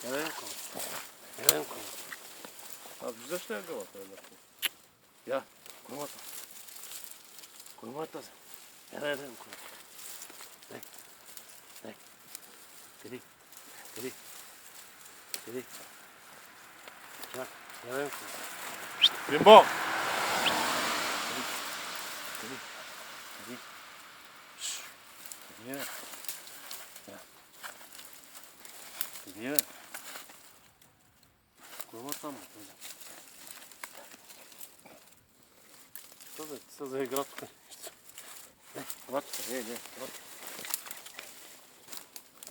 Helenko. Helenko. A güzel şey de var Helenko. Ya, koymata. Koymata. Helenko. Ne? Ne? Gidi. Gidi. Gidi. Ya, Helenko. Bimbo! Gidi. Gidi. Şşş. Gidi. Ya. Gidi. Koymata mı? Что за игра? Вот, вот.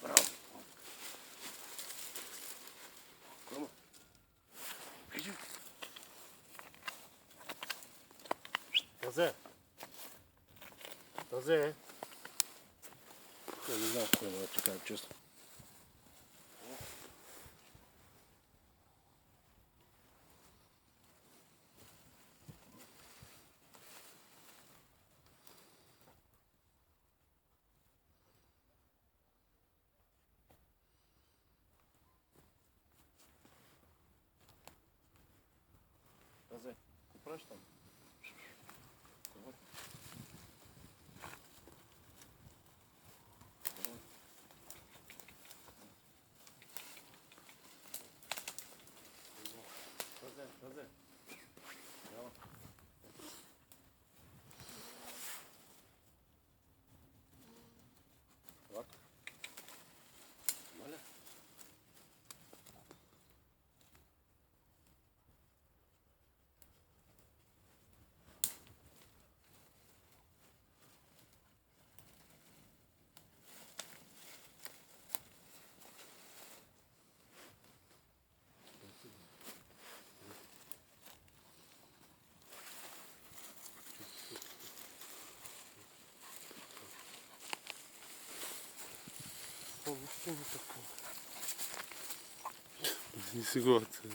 Браво. Кому? Иди. Тазе. Тазе. Я не знаю, какой его отвлекает, честно. Тазе, купраш там? Вот. Тазе, тазе. Браво. Вот. Валя. Ну что не такое? Не ситуация.